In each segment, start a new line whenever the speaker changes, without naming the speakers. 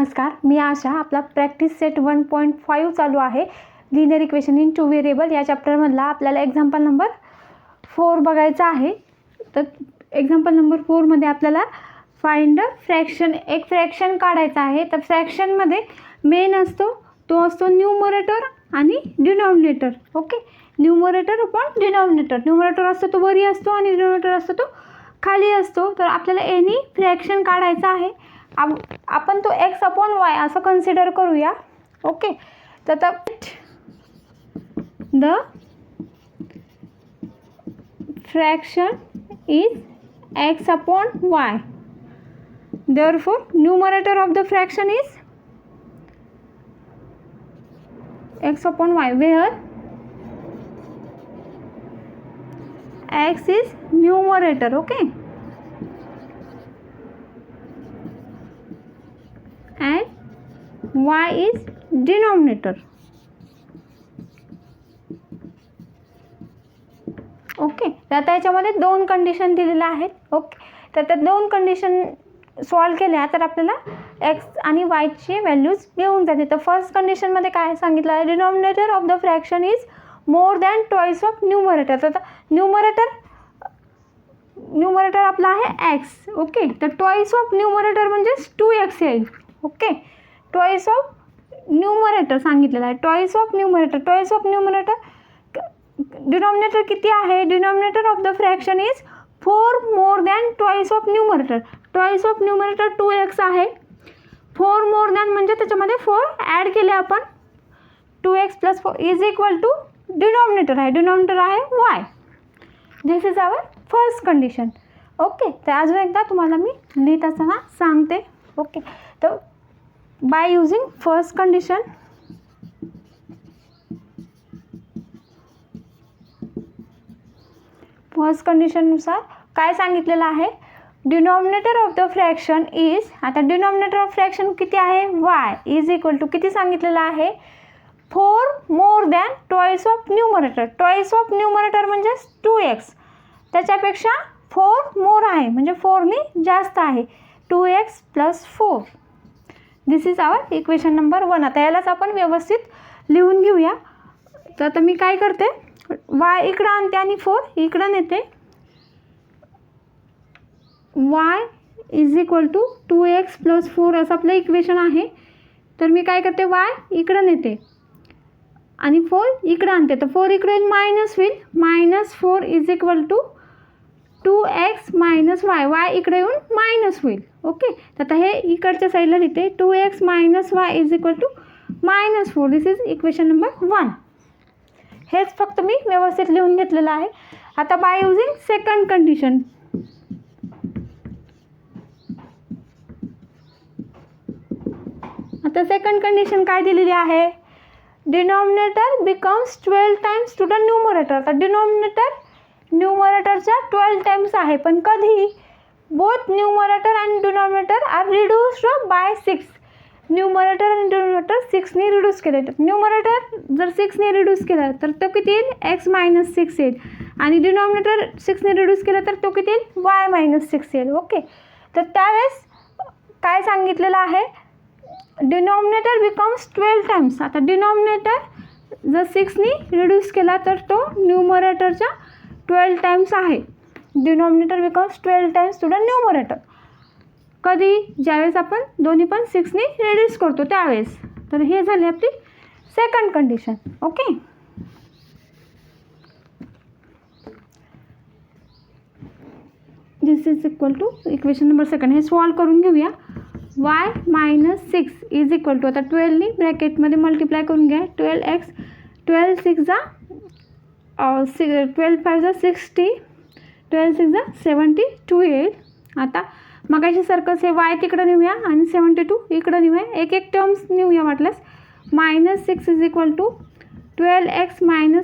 नमस्कार, मी आशा. आपला practice set 1.5 चालू आहे. लिनियर इक्वेशन इन 2 व्हेरिएबल या चॅप्टरमधला आपल्याला एक्झाम्पल नंबर 4 बघायचा आहे. तर एक्झाम्पल नंबर 4मध्ये आपल्याला फाइंड फ्रॅक्शन, एक फ्रॅक्शन काढायचा आहे. तर फ्रॅक्शनमध्ये मेन असतो तो असतो न्यूमरेटर आणि denominator. Okay, numerator upon denominator. Numerator असतो तो वरी असतो आणि डिनॉमिनेटर असतो तो खाली असतो. तर आपल्याला एनी फ्रॅक्शन काढायचा आहे. आपण तो एक्स अपॉन वाय असं कन्सिडर करूया. ओके, तर the fraction is X upon Y. Therefore numerator of the fraction is X upon Y, where X is numerator. Okay, and y is denominator. Okay, तर आता याच्यामध्ये दोन कंडिशन दिलेल्या आहेत. Okay, तर त्या दोन कंडिशन सॉल्व केल्या तर आपल्याला एक्स आणि वायची व्हॅल्यूज मिळून जाते. तर फर्स्ट कंडिशनमध्ये काय सांगितलं आहे, denominator of the fraction is more than twice of numerator. तर न्यूमरेटर आपला आहे एक्स. ओके, तर ट्वाइस ऑफ न्यूमरेटर म्हणजेच 2x येईल. ओके, ट्वाइस ऑफ न्यूमरेटर सांगितलेलं आहे. ट्वाइस ऑफ न्यूमरेटर डिनॉमिनेटर किती आहे, denominator of the fraction is 4 more than twice of numerator. Twice of numerator 2x आहे. 4 मोर दॅन म्हणजे त्याच्यामध्ये 4 ॲड केले आपण. 2x + 4 is equal to denominator आहे y. This is our first condition. Okay, तर अजून एकदा तुम्हाला मी लिहित असताना सांगते. ओके, तर बाय यूजिंग फर्स्ट कंडिशन, नुसार काय सांगितलेलं आहे, denominator of the fraction is, आता डिनॉमिनेटर ऑफ फ्रॅक्शन किती आहे, y इज इक्वल टू किती सांगितलेलं आहे, 4 more than twice of numerator. Twice of numerator म्हणजे 2x, त्याच्यापेक्षा 4 मोर आहे म्हणजे 4ने जास्त आहे. 2x + 4. This is our equation number 1. आता यालाच आपण व्यवस्थित लिहून घेऊया. तर आता मी काय करते, y इकडं आणते आणि 4 इकडं नेते. y is equal to 2x + 4 असं आपलं इक्वेशन आहे. तर मी काय करते, y इकडं नेते आणि 4 इकडं आणते. तर 4 इकडे येईल, मायनस होईल. -4 is equal to 2x - y. y इकडे येऊन मायनस होईल. ओके, तर आता हे इकडच्या साईडला लिहिते, 2x - y is equal to -4. This is equation number 1. हेच फक्त मी व्यवस्थित लिहून घेतलेलं आहे. आता बाय युजिंग सेकंड कंडिशन, आता सेकंड कंडिशन काय दिलेली आहे, denominator becomes 12 times to the numerator. तर न्यूमरेटरच्या 12 टाइम्स आहे, पण कधी, बोथ न्यूमरेटर आणि denominator are reduced by 6. Numerator आणि डिनॉमिनेटर 6ने रिड्यूस केले. न्यूमरेटर जर 6ने रिड्यूस केला तर तो किती येईल, x - 6 येईल. आणि डिनॉमिनेटर 6ने रिड्यूस केला तर तो किती येईल, y - 6 येईल. ओके, तर त्यावेळेस काय सांगितलेलं आहे, डिनॉमिनेटर बिकम्स 12 टाइम्स. आता डिनॉमिनेटर जर 6ने रिड्यूस केला तर तो न्यूमरेटरच्या 12 टाइम्स आहे. Denominator becomes 12 times to the numerator. कधी, ज्यावेळेस आपण दोन्ही पण 6ने रिड्यूस करतो त्यावेळेस. तर हे झाले आपली second condition. Okay, this is equal to equation number second. हे सॉल्व करून घेऊया. y - 6 इज इक्वल टू, आता 12ने ब्रॅकेटमध्ये मल्टिप्लाय करून घ्या. 12x, 12 6 जा 12 5 जा 60, 12 6 जा 72 येईल. आता मगाशी सारखंच हे y तिकडं नेऊया आणि 72 इकडं नेऊया. एक टर्म्स नेऊया वाटल्यास. -6 is equal to 12x -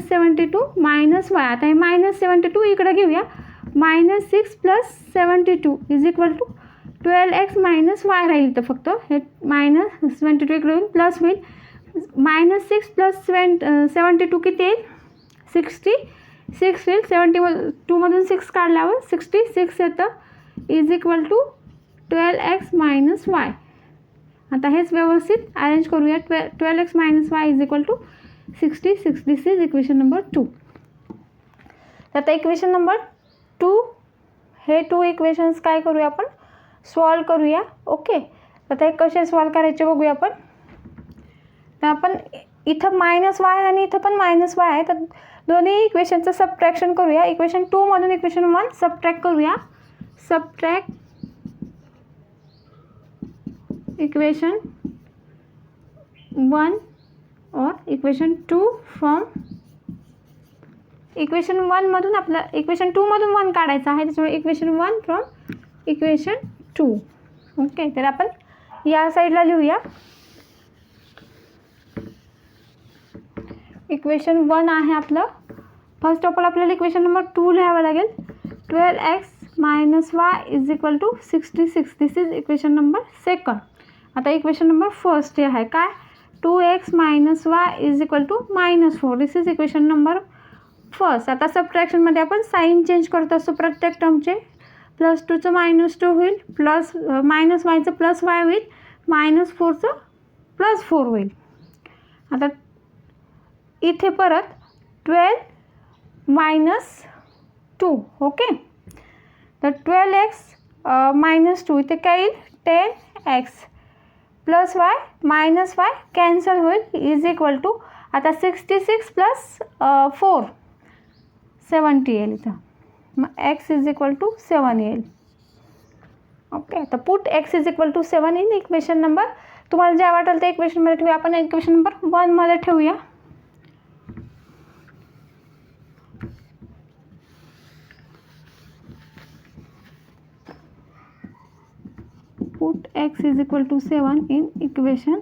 72 - y. आता हे -72 इकडं घेऊया. -6 + 72 is equal to 12x - y राहील. तर फक्त हे -72 इकडे येऊन प्लस होईल. -6 + 72 किती येईल, 66 होईल. 72मधून 6 काढल्यावर 66 येतं. Is equal to 12x - y. आता हेच व्यवस्थित अरेंज करूया. 12x - y is equal to 66. This is equation number 2. आता इक्वेशन नंबर 2 हे 2 इक्वेशन्स काय करूया आपण सॉल्व करूया. ओके, आता हे कसे सॉल्व करायचे बघूया आपण. तर आपण इथं -y आणि इथं पण -y आहे, तर दोन्ही इक्वेशनचं सबट्रॅक्शन करूया. इक्वेशन 2 मधून इक्वेशन 1 सबट्रॅक्ट करूया. सबट्रॅक्ट इक्वेशन 1 और इक्वेशन 2 फ्रॉम इक्वेशन 1 मधून आपला इक्वेशन 2 मधून 1 काढायचं आहे, त्याच्यामुळे इक्वेशन 1 फ्रॉम इक्वेशन 2. ओके, तर आपण या साईडला लिहूया. इक्वेशन 1 आहे आपलं. फर्स्ट ऑफ ऑल आपल्याला इक्वेशन नंबर 2 लिहावं लागेल. 12x - y is equal to 66. This is equation number 2. आता इक्वेशन नंबर फर्स्ट हे आहे काय 2x - y is equal to -4. This is equation number first. आता सबट्रॅक्शनमध्ये आपण साईन चेंज करत असतो प्रत्येक टर्मचे. +2चं -2 होईल, प्लस -yचं +y होईल, -4चं +4 होईल. आता इथे परत 12 - 2. ओके, तर 12x - 2 इथे काय येईल 10x + y -y कॅन्सल होईल इज इक्वल टू आता 66 + 4 70 येईल. इथं मग x इज इक्वल टू 7 येईल. ओके, आता put x is equal to 7 in equation number. तुम्हाला जे वाटेल ते इक्वेशनमध्ये ठेवूया. आपण इक्वेशन नंबर 1 मध्ये ठेवूया. Put x is equal to 7 in equation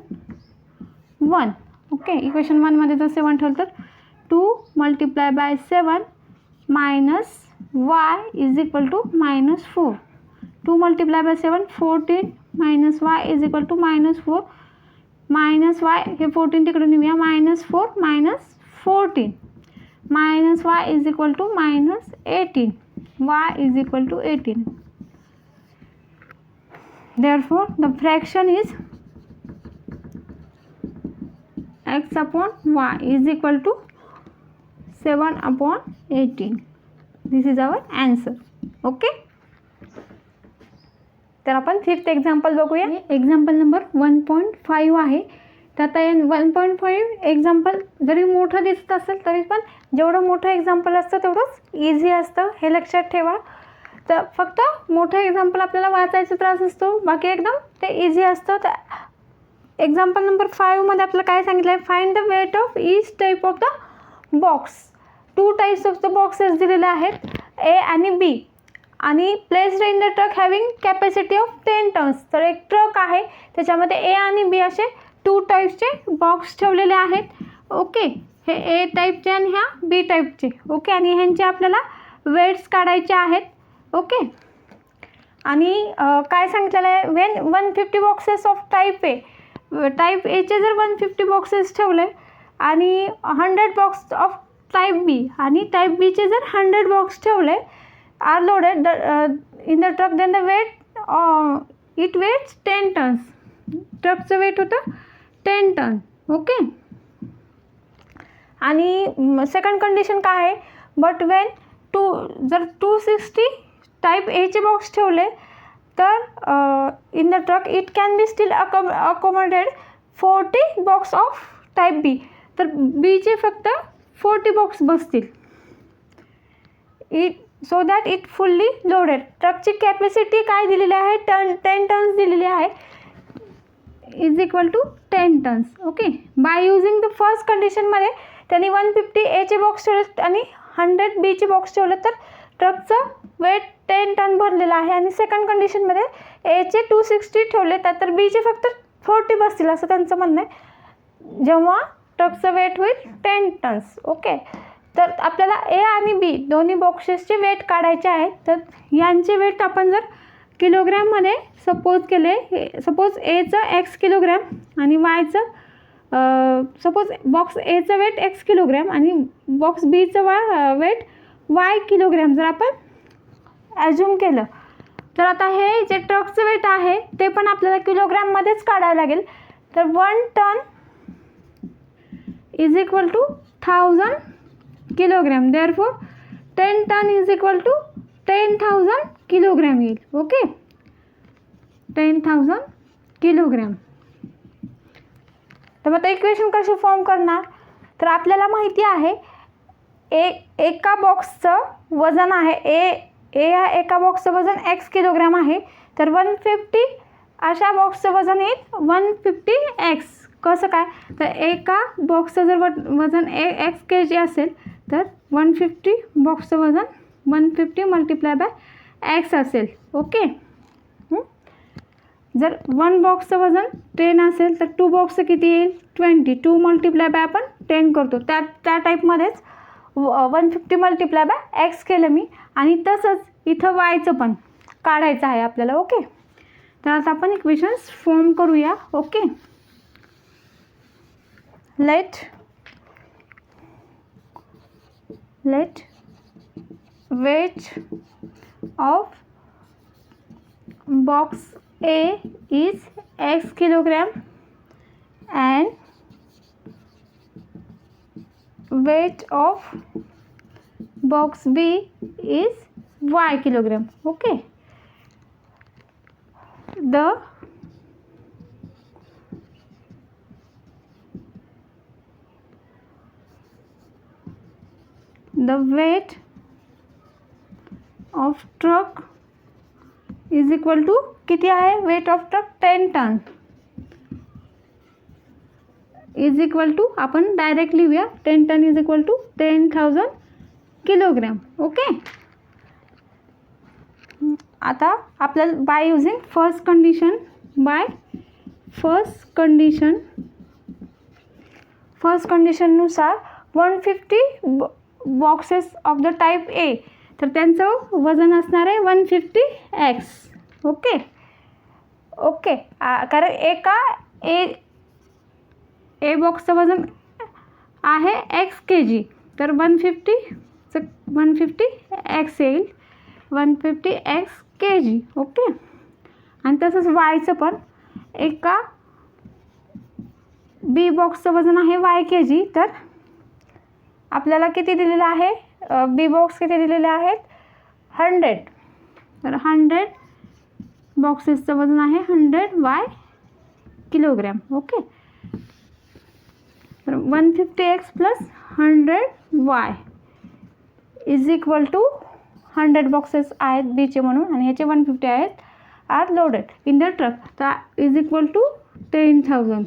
1. Okay, equation 1 मध्ये जर 7 ठेवलं तर 2 × 7 - y is equal to -4. 2 × 7 14 - y is equal to -4. -y हे 14 तिकडे नेऊया. -4 - 14 -y is equal to -18. y is equal to 18. Therefore, the fraction is x upon y is equal to 7/18. This is our answer. Okay. तर आपण 5th example बघूया. Example number 1.5 आहे. तर आता 1.5 example जरी मोठं दिसत असेल तरी पण जेवढं मोठं एक्झाम्पल असतं तेवढंच इझी असतं, हे लक्षात ठेवा. तर फक्त मोठं एक्झाम्पल आपल्याला वाचायचा त्रास असतो, बाकी एकदम ते इझी असतं. तर एक्झाम्पल नंबर 5 मध्ये आपल्याला काय सांगितलं आहे find the weight of each type of the box. 2 types of the boxes दिलेले आहेत A आणि B आणि placed in the truck having capacity of 10 tons. तर एक ट्रक आहे त्याच्यामध्ये A आणि B असे 2 टाईप्सचे बॉक्स ठेवलेले आहेत. ओके, हे A टाईपचे आणि ह्या B टाईपचे. ओके, आणि ह्यांचे आपल्याला वेट्स काढायचे आहेत. ओके, आणि काय सांगितलेलं आहे when 150 boxes of type A. Type एचे जर 150 बॉक्सेस ठेवले आणि 100 बॉक्स ऑफ टाईप बी आणि टाईप बीचे जर 100 बॉक्स ठेवले are loaded in the truck then the weight it weighs 10 tons. ट्रकचं वेट होतं 10 टन. ओके, आणि सेकंड कंडिशन काय आहे बट वेन जर 260 टाईप एचे बॉक्स ठेवले तर in the truck it can be still accommodated 40 box of type B. तर बीचे फक्त 40 बॉक्स बसतील so that it fully loaded. ट्रकची कॅपॅसिटी काय दिलेली आहे 10 टन्स दिलेली आहे is equal to 10 tons. Okay, by using the first कंडिशनमध्ये त्यांनी 150 एचे बॉक्स ठेवले आणि 100 बीचे बॉक्स ठेवले तर ट्रकचं वेट 10 टन भरलेलं आहे. आणि सेकंड कंडिशनमध्ये एचे 260 ठेवले तर बीचे फक्त 40 बसतील असं त्यांचं म्हणणं आहे, जेव्हा ट्रकचं वेट होईल 10 टन्स. ओके, तर आपल्याला ए आणि बी दोन्ही बॉक्सेसचे वेट काढायचे आहेत. तर यांचे वेट आपण जर किलोग्रॅममध्ये सपोज केले, सपोज एचं x किलोग्रॅम आणि वायचं सपोज बॉक्स एचं वेट x किलोग्रॅम आणि बॉक्स बीचं वेट y किलोग्रॅम जर आपण ॲज्युम केलं तर आता हे जे ट्रकचं वेट आहे ते पण आपल्याला किलोग्रॅममध्येच काढावं लागेल. तर 1 ton is equal to 1000 kilogram. Therefore 10 ton is equal to 10,000 kilogram येईल. Okay, 10,000 kilogram. तर मग इक्वेशन कशी फॉर्म करणार? तर आपल्याला माहिती आहे एका बॉक्सचं वजन आहे या एका बॉक्सचं वजन x किलोग्रॅम आहे. तर 150 अशा बॉक्सचं वजन येईल 150x. कसं काय? तर एका बॉक्सचं जर वजन x kg असेल तर 150 बॉक्सचं वजन 150 मल्टिप्लाय बाय x असेल. ओके, जर 1 बॉक्सचं वजन 10 असेल तर 2 बॉक्सचं किती येईल? 20. 2 मल्टिप्लाय बाय आपण 10 करतो, त्या टाईपमध्येच 150 मल्टिप्लाय बाय x केलं मी. आणि तसंच इथं वायचं पण काढायचं आहे आपल्याला. ओके, तर आता आपण इक्वेशन्स फॉर्म करूया. Okay, let weight of box A is x kilogram and weight of box B is y kilogram. Okay, the weight of truck is equal to किती आहे? Weight of truck 10 ton is equal to, आपण direct लिहूया, 10 ton is equal to 10,000 kilogram. Okay, आता आपल्याला by using first कंडिशननुसार 150 boxes of the type A, तर त्यांचं वजन असणार आहे 150x. ओके, कारण एका ए बॉक्सचं वजन आहे x kg, तर 150x येईल 150x kg. ओके, आणि तसंच वायचं पण एका बी बॉक्सचं वजन आहे y kg, तर आपल्याला किती दिलेलं आहे? बी बॉक्स किती दिलेले आहेत? 100. तर 100 बॉक्सेसचं वजन आहे 100y किलोग्रॅम. ओके, तर 150x plus 100y is equal to 100 boxes आहेत बीचे म्हणून, आणि ह्याचे 150 आहेत are loaded in the truck, तर is equal to 10,000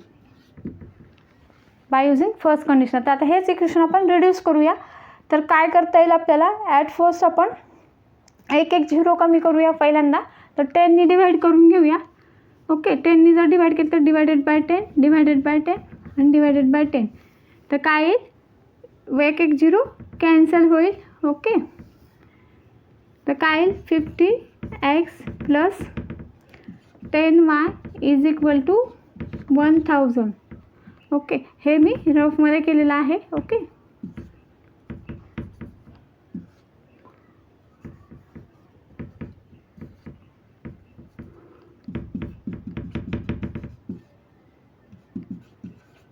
by using first condition. तर आता हेच इक्वेशन आपण रिड्यूस करूया. तर काय करता येईल आपल्याला? ॲट फर्स्ट आपण एक झिरो कमी करूया पहिल्यांदा. तर 10नी डिवाइड करून घेऊया. ओके, 10नी जर डिवाइड केलं तर डिवायडेड बाय 10 आणि डिवायडेड बाय 10, तर काय येईल? एक झिरो कॅन्सल होईल. ओके, तर काय येईल? 50x plus 10y is equal to 1000. Okay, हे मी रफमध्ये केलेलं आहे. Okay,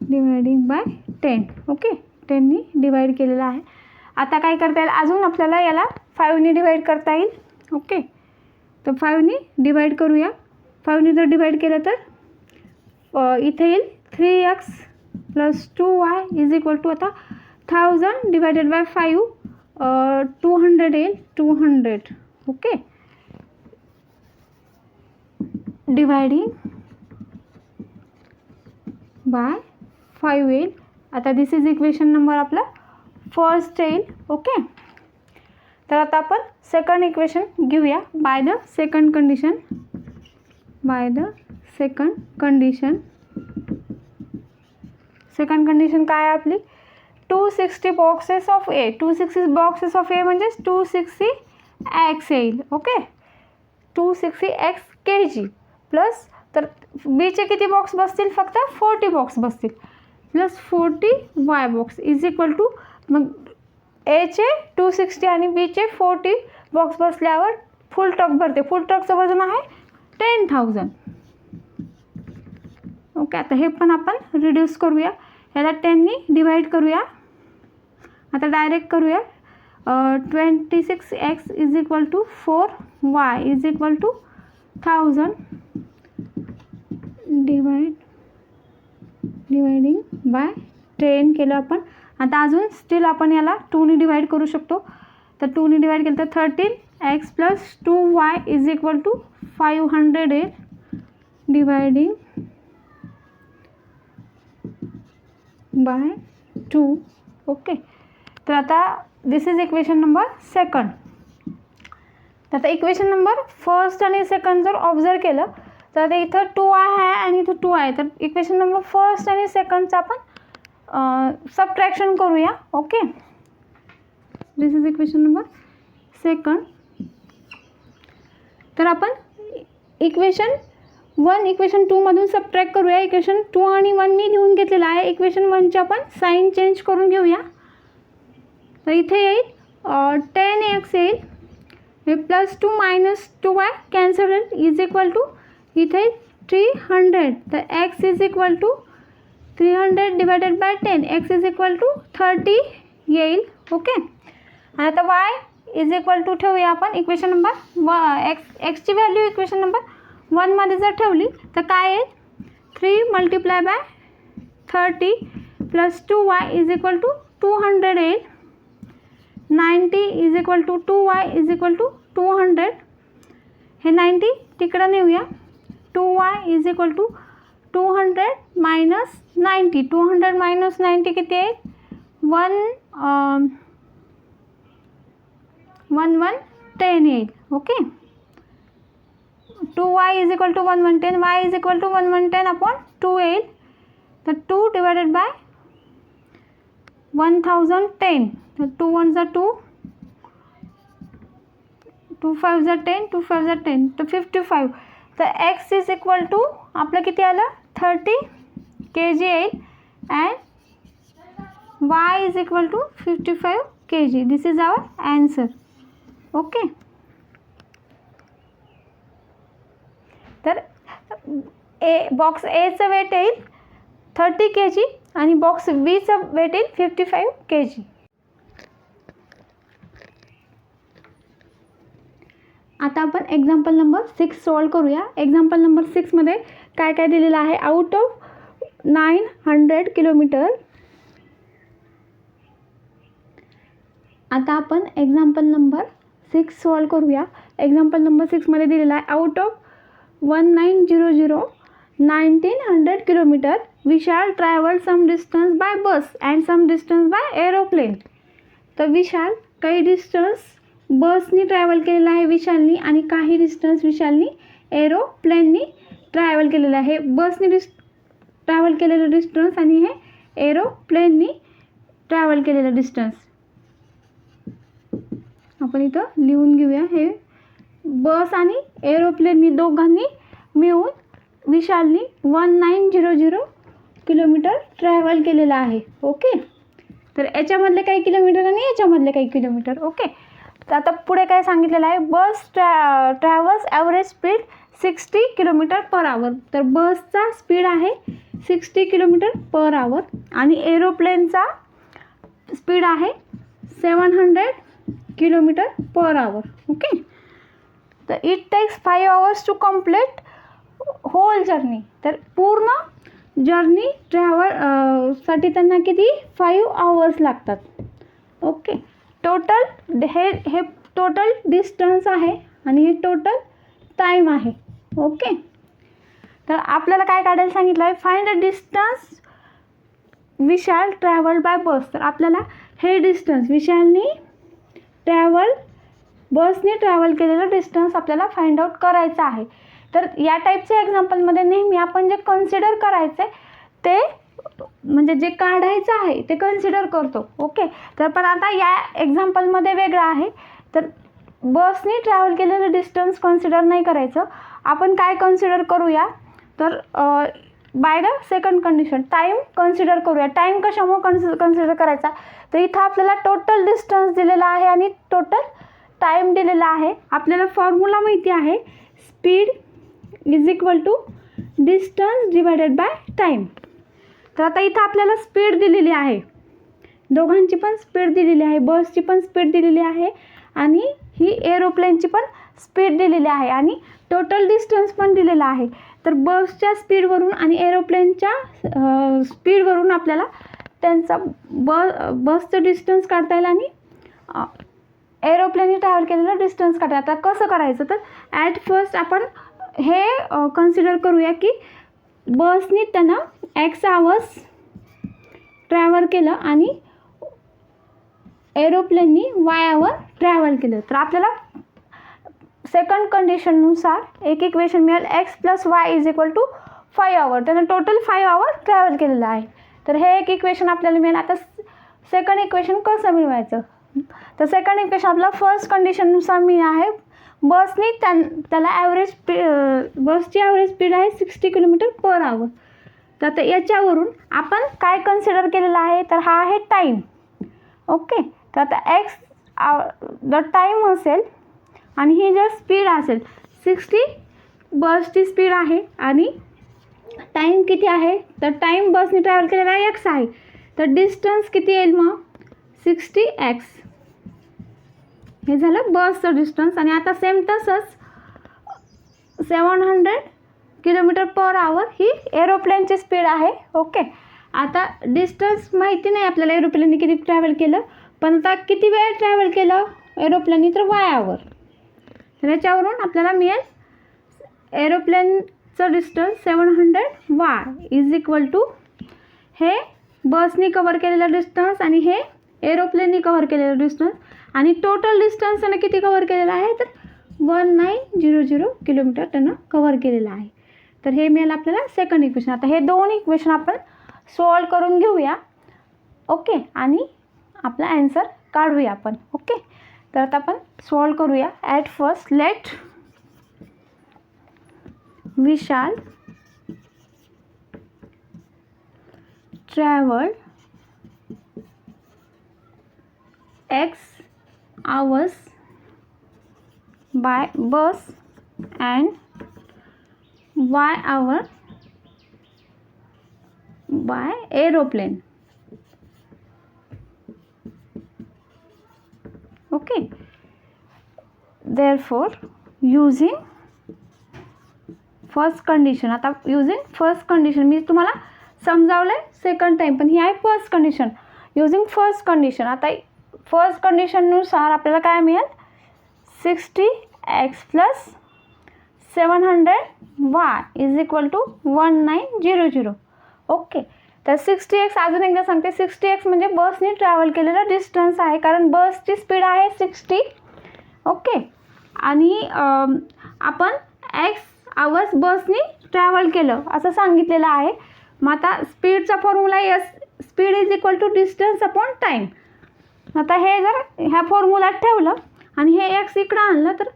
dividing by 10. ओके, 10नी डिवाइड केलेलं आहे. आता काय करता येईल? अजून आपल्याला याला 5नी डिवाइड करता येईल. ओके, तर 5नी डिवाइड करूया. 5नी जर डिवाइड केलं तर इथे येईल 3x plus 2y is equal to, आता 1000 डिवायडेड बाय 5 200 येईल. 200. ओके, डिवायडिंग बाय 5 येईल. आता दिस इज इक्वेशन नंबर आपला फर्स्ट येईल. ओके, तर आता आपण सेकंड इक्वेशन घेऊया by the second condition. Second condition काय आहे आपली? 260 boxes of A. 260 boxes of A म्हणजे 260x येईल. ओके, 260x kg प्लस, तर बीचे किती बॉक्स बसतील? फक्त 40 बॉक्स बसतील, plus 40y box is equal to, मग एचे 260 आणि बीचे 40 बॉक्स बसल्यावर फुल ट्रक भरते, फुल ट्रकचं वजन आहे 10,000. ओके, आता हे पण आपण रिड्यूस करूया, ह्याला 10नी डिवाइड करूया. आता डायरेक्ट करूया. 26x is equal to 4y is equal to 1000 dividing by 10 केलं आपण. आता अजून स्टील आपण याला 2नी डिवाइड करू शकतो. तर 2नी डिवाइड केलं तर 13x plus 2y is equal to 500 येईल डिवायडिंग बाय 2. ओके, तर आता दिस इज इक्वेशन नंबर 2. तर आता इक्वेशन नंबर 1 आणि 2 जर ऑब्झर्व केलं तर आता इथं 2y आहे आणि इथं 2 आहे. तर इक्वेशन नंबर 1 आणि 2चं आपण सबट्रॅक्शन करूया. Okay, this is equation number 2. तर आपण इक्वेशन 1 इक्वेशन 2 मधून सबट्रॅक्ट करूया. इक्वेशन 2 आणि 1 मी लिहून घेतलेलं आहे. इक्वेशन 1ची आपण साईन चेंज करून घेऊया. तर इथे येईल 10x येईल, हे प्लस 2 मायनस 2y कॅन्सल होईल इज इक्वल टू इथे 300. तर x is equal to 300 divided by 10, x is equal to 30 येईल. ओके, आणि आता y इज इक्वल टू ठेवूया आपण इक्वेशन नंबर एक्सची व्हॅल्यू इक्वेशन नंबर 1मध्ये जर ठेवली तर काय येईल 3 multiply by 30 plus 2y is equal to 200 येईल. 90 is equal to 2y is equal to 200. हे 90 तिकडं नेऊया. 2y is equal to 200 minus 90. 200 minus 90 किती आहे 1110 येईल. Okay, 2y is equal to 1110, y is equal to 1110 upon 2 येईल. तर 2 डिवायडेड बाय 1010. तर 2 1 जा 2, 2 5 जा 10, 2 5 जा 10, तर 55. तर x इज इक्वल टू आपलं किती आलं 30 kg येईल and y is equal to 55 kg. This is our answer. Okay, तर बॉक्स एचं वेट येईल 30 kg आणि बॉक्स बीचं वेट येईल 55 kg. आता आपण एक्झाम्पल नंबर 6 सॉल्व करूया. एक्झाम्पल नंबर 6मध्ये काय काय दिलेलं आहे. Out of 900 kilometre. आता आपण एक्झाम्पल नंबर 6 सॉल्व करूया. एक्झाम्पल नंबर 6मध्ये दिलेला आहे out of 1900 kilometre we shall travel some distance by bus and some distance by aeroplane. तर विशाल काही डिस्टन्स बसनी ट्रॅव्हल केलेला आहे विशालनी आणि काही डिस्टन्स विशालनी एरोप्लेननी ट्रॅव्हल केलेलं आहे. बसनी ट्रॅव्हल केलेलं डिस्टन्स आणि हे एरोप्लेननी ट्रॅव्हल केलेलं डिस्टन्स आपण इथं लिहून घेऊया. हे बस आणि एरोप्लेननी दोघांनी मिळून विशालनी 1900 किलोमीटर ट्रॅव्हल केलेलं आहे. ओके, तर याच्यामधले काही किलोमीटर आणि याच्यामधले काही किलोमीटर. ओके, तर आता पुढे काय सांगितलेलं आहे bus travels average speed 60 kilometre per hour. तर बसचा स्पीड आहे 60 किलोमीटर पर आवर आणि एरोप्लेनचा स्पीड आहे 700 किलोमीटर पर आवर. ओके, तर it takes 5 hours to complete whole journey. तर पूर्ण जर्नी साठी त्यांना किती 5 hours लागतात. ओके, टोटल हे टोटल डिस्टन्स आहे आणि हे टोटल टाईम आहे. ओके, तर आपल्याला काय काढायला सांगितलं आहे find the distance Vishal travel by bus. तर आपल्याला हे डिस्टन्स विशालनी बसने ट्रॅव्हल केलेलं डिस्टन्स आपल्याला फाइंड आउट करायचं आहे. तर या टाईपच्या एक्झाम्पलमध्ये नेहमी आपण जे कन्सिडर करायचं आहे ते म्हणजे जे काढायचं आहे ते कन्सिडर करतो. ओके, तर पण आता या एक्झाम्पलमध्ये वेगळं आहे. तर बसने ट्रॅव्हल केलेलं डिस्टन्स कन्सिडर नाही करायचं. आपण काय कन्सिडर करूया तर bye the second condition time consider करूया. टाईम कशामुळे कन्सिडर करायचा तर इथं आपल्याला टोटल डिस्टन्स दिलेला आहे आणि टोटल टाईम दिलेला आहे. आपल्याला फॉर्म्युला माहिती आहे, speed is equal to distance divided by time. तर आता इथं आपल्याला स्पीड दिलेली आहे, दोघांची पण स्पीड दिलेली आहे, बसची पण स्पीड दिलेली आहे आणि ही एरोप्लेनची पण स्पीड दिलेली आहे आणि टोटल डिस्टन्स पण दिलेला आहे. तर बसच्या स्पीडवरून आणि एरोप्लेनच्या स्पीडवरून आपल्याला त्यांचा बसचं डिस्टन्स काढता येईल आणि एरोप्लेनने ट्रॅव्हल केलेलं डिस्टन्स काढता येईल. आता कसं करायचं, तर ॲट फर्स्ट आपण हे कन्सिडर करूया की बसनी त्यांना x आवर्स ट्रॅव्हल केलं आणि एरोप्लेननी y आवर ट्रॅव्हल केलं. तर आपल्याला सेकंड कंडिशननुसार एक इक्वेशन मिळेल, x plus y is equal to 5 hour. त्यानं टोटल 5 आवर ट्रॅव्हल केलेलं आहे. तर हे एक इक्वेशन आपल्याला मिळेल. आता सेकंड इक्वेशन कसं मिळवायचं, तर सेकंड इक्वेशन आपलं फर्स्ट कंडिशननुसार मी आहे, बसनी त्याला ॲव्हरेज बसची ॲव्हरेज स्पीड आहे 60 km/h. तर आता याच्यावरून आपण काय कन्सिडर केलेलं आहे, तर हा आहे टाईम. ओके, तर आता एक्स जर टाईम असेल आणि ही जर स्पीड असेल 60 बसची स्पीड आहे आणि टाईम किती आहे, तर टाईम बसने ट्रॅव्हल केलेला x आहे. तर डिस्टन्स किती येईल मग 60x. हे झालं बसचं डिस्टन्स. आणि आता सेम तसंच 700 km/h ही एरोप्लेनची स्पीड आहे. ओके, आता डिस्टन्स माहिती नाही आपल्याला एरोप्लेनने किती ट्रॅव्हल केलं, पण आता किती वेळ ट्रॅव्हल केलं एरोप्लेनने, तर y आवर. तर याच्यावरून आपल्याला मिळेल एरोप्लेनचं distance 700y is equal to हे बसनी कवर केलेलं डिस्टन्स आणि हे एरोप्लेननी कवर केलेलं डिस्टन्स आणि टोटल डिस्टन्स त्यानं किती कवर केलेलं आहे, तर 1900 km त्यानं कवर केलेलं आहे. तर हे मिळेल आपल्याला सेकंड इक्वेशन. आता हे दोन इक्वेशन आपण सॉल्व करून घेऊया. ओके, आणि आपला ॲन्सर काढूया आपण. ओके, तर आता आपण सॉल्व करूया. At first let Vishal travel x hours by bus and y hour by aeroplane. Okay, therefore using first condition, आता युजिंग फर्स्ट कंडिशन मी तुम्हाला समजावलं आहे सेकंड टाईम, पण ही आहे first condition. Using first condition, आता फर्स्ट कंडिशननुसार आपल्याला काय मिळेल, 60x plus 700y is equal to 1900. Okay, तर 60x अजून एकदा सांगते, 60x म्हणजे बसने ट्रॅव्हल केलेलं डिस्टन्स आहे, कारण बसची स्पीड आहे 60. ओके, आणि आपण x आवर्स बसने ट्रॅव्हल केलं असं सांगितलेलं आहे. मग आता स्पीडचा formula speed is equal to distance upon time. आता हे जर ह्या फॉर्म्युलात ठेवलं आणि हे x इकडं आणलं तर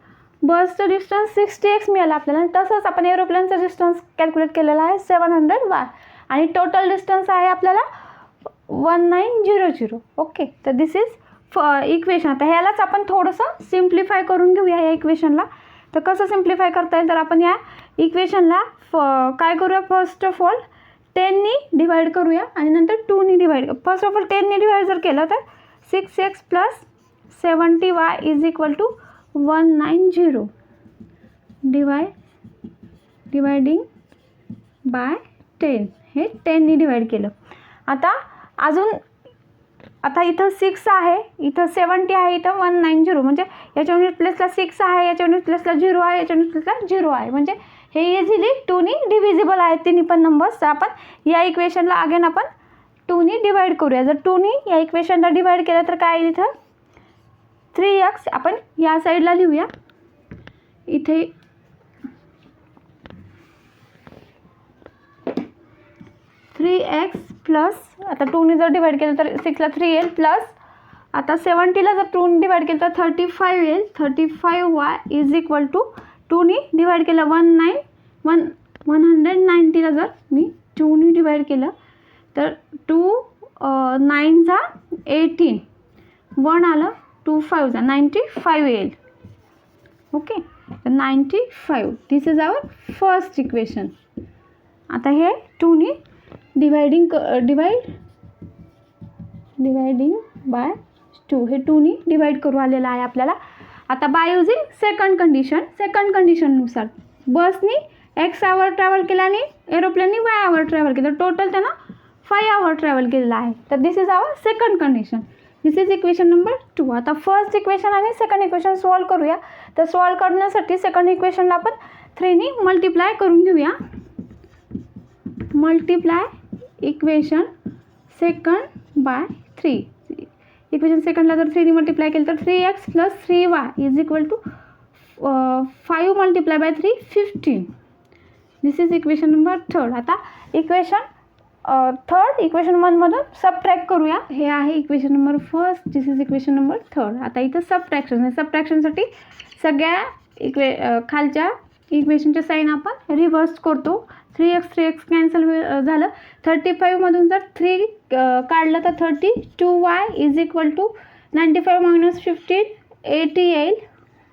बसचं डिस्टन्स 60x मिळालं आपल्याला. तसंच आपण एरोप्लेनचं डिस्टन्स कॅल्क्युलेट केलेलं आहे 700y आणि टोटल डिस्टन्स आहे आपल्याला 1900. ओके, तर दिस इज इक्वेशन. आता ह्यालाच आपण थोडंसं सिम्प्लिफाय करून घेऊया या इक्वेशनला. तर कसं सिम्प्लिफाय करता येईल, तर आपण या इक्वेशनला काय करूया, फर्स्ट ऑफ ऑल 10नी डिवाइड करूया आणि नंतर 2नी डिवाइड. फर्स्ट ऑफ ऑल 10नी डिवाइड जर केलं तर 6x plus 70y is equal to 190 dividing by 10. हे 10नी डिवाइड केलं. आता इथं 6 आहे, इथं 70 आहे, इथं 190, म्हणजे याच्या युनिट प्लेसला 6 आहे, याच्या युनिट प्लेसला 0 आहे, याच्या युनिट प्लेसला 0 आहे, म्हणजे हे इझिली 2नी डिव्हिजिबल आहेत तिन्ही पण नंबर्स. तर आपण या इक्वेशनला अगेन आपण 2नी डिवाइड करूया. जर 2नी या इक्वेशनला डिवाइड केलं तर काय इथं 3x आपण या साईडला लिहूया. इथे 3x प्लस, आता 2नी जर डिवाइड केलं तर 6ला 3 येईल, प्लस आता 70ला जर 2नी डिवाइड केलं तर 35 येईल. 35y इज इक्वल टू 2नी डिवाइड केलं 190ला जर मी 2नी डिवाइड केलं तर 2 9 जा 18, 1 आलं 2 5 95 येईल. ओके, तर 95 दिस इज आवर फर्स्ट इक्वेशन. आता हे 2नी डिवाइडिंग बाय 2 हे 2नी डिवाइड करू आलेलं आहे आपल्याला. आता बाय युजिंग सेकंड कंडिशननुसार बसनी x आवर ट्रॅव्हल केला आणि एरोप्लेननी y आवर ट्रॅव्हल केलं. टोटल त्यांना 5 आवर ट्रॅव्हल केलेला आहे. तर this is our second condition. This is equation number 2. आता फर्स्ट इक्वेशन आणि सेकंड इक्वेशन सॉल्व करूया. तर सॉल्व करण्यासाठी सेकंड इक्वेशनला आपण 3नी मल्टिप्लाय करून घेऊया. Multiply equation second by 3. इक्वेशन सेकंडला जर 3नी मल्टिप्लाय केलं तर 3x plus 3y is equal to 5 multiply by 3 15. This is equation number 3. आता इक्वेशन थर्ड इक्वेशन 1मधून सबट्रॅक्ट करूया. हे आहे equation number first. This is equation number 3. आता इथं सबट्रॅक्शनसाठी सगळ्या खालच्या इक्वेशनचे साईन आपण रिव्हर्स करतो. 3x कॅन्सल झालं. 35मधून जर 3 काढलं तर 32y is equal to 95 minus 15 80 येईल.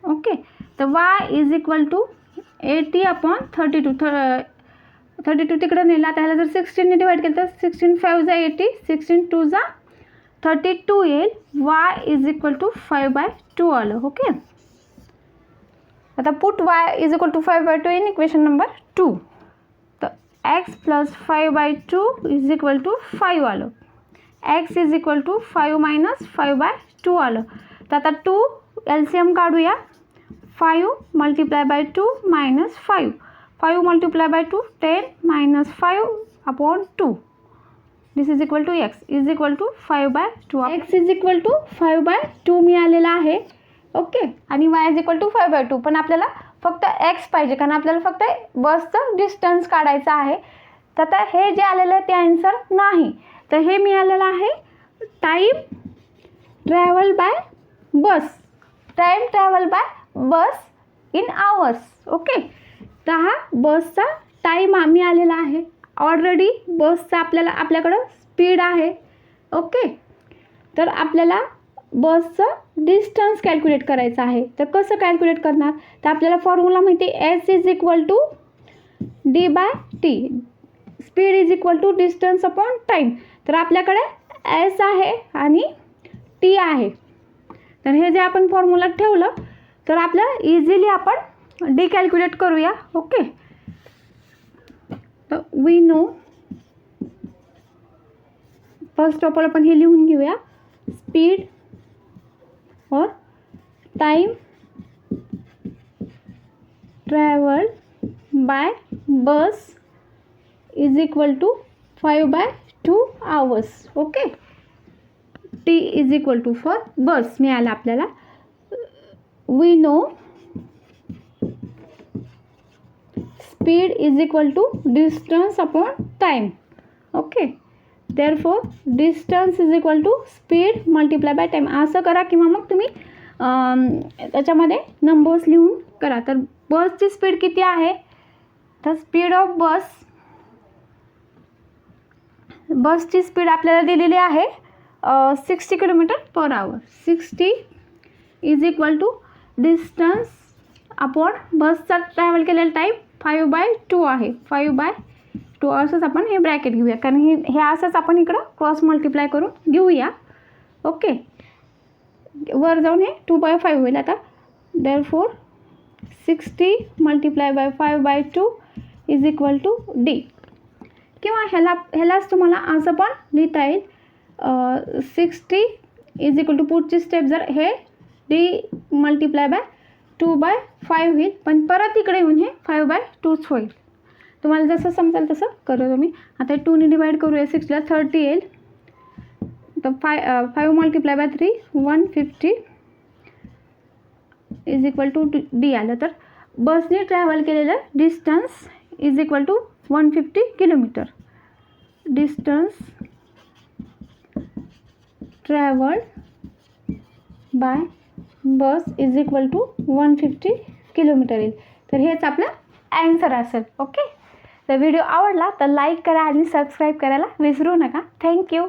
ओके, तर y is equal to 80 upon 32 तिकडं नेला. आता ह्याला जर 16ने डिवाइड केलं तर 16 5 जा 80, 16 2 जा 32 येईल. y इज इक्वल टू 5/2 आलं. ओके, आता put y is equal to 5/2 in equation number 2. तर x plus 5/2 is equal to 5 आलं. x is equal to 5 minus 5/2 आलं. तर आता 2 LCM काढूया. 5 multiply by 2 minus 5 multiply by 2 10 minus 5 upon 2. This is equal to x is equal to 5/2. x is equal to 5/2 मिळालेला आहे. Okay, आणि y is equal to 5/2. पण आपल्याला फक्त x पाहिजे कारण आपल्याला फक्त बसचं डिस्टन्स काढायचं आहे. तर आता हे जे आलेलं आहे ते आन्सर नाही. तर हे मिळालेलं आहे time travel by bus in hours. Okay, तर हा बसचा टाईम आम्ही आलेला आहे. ऑलरेडी बसचा आपल्याकडं स्पीड आहे. ओके, तर आपल्याला बसचं डिस्टन्स कॅल्क्युलेट करायचं आहे. तर कसं कॅल्क्युलेट करणार, तर आपल्याला फॉर्म्युला माहिती आहे S is equal to D/T. Speed is equal to distance upon time. तर आपल्याकडे S आहे आणि T आहे. तर हे जे आपण फॉर्म्युला ठेवलं तर आपल्याला इझिली आपण डी कॅल्क्युलेट करूया. ओके, तर we know first of all आपण हे लिहून घेऊया. स्पीड और time travel by bus is equal to 5/2 hours. Okay, T is equal to for bus मिळालं आपल्याला. We know speed is equal to distance upon time. Okay, therefore distance is equal to speed multiply by time. असं करा किंवा मग तुम्ही त्याच्यामध्ये numbers लिहून करा. तर बसची स्पीड किती आहे, तर स्पीड ऑफ बसची स्पीड आपल्याला दिलेली आहे 60 km/h. 60 is equal to distance upon बसचा ट्रॅव्हल केलेला टाईम 5/2 आहे. 5/2 असंच आपण हे ब्रॅकेट घेऊया कारण हे असंच आपण इकडं क्रॉस मल्टिप्लाय करून घेऊया. ओके, वर जाऊन हे 2/5 होईल. आता therefore 60 multiply by 5/2 is equal to D. किंवा ह्यालाच तुम्हाला असं पण लिहिता येईल 60 इज इक्वल टू पुढची स्टेप जर हे D मल्टिप्लाय बाय 2/5 होईल. पण परत इकडे येऊन हे 5/2 होईल. तुम्हाला जसं समजेल तसं करू तुम्ही. आता 2ने डिवाइड करूया. 60ला 30 येईल. तर 5 multiply by 3 150 is equal to D आलं. तर बसने ट्रॅव्हल केलेलं distance is equal to 150 kilometre. Distance travelled by bus is equal to 150 kilometre येईल. तर हेच आपलं ॲन्सर असेल. ओके, तर व्हिडिओ आवडला तर लाईक करा आणि सबस्क्राईब करायला विसरू नका. थँक्यू.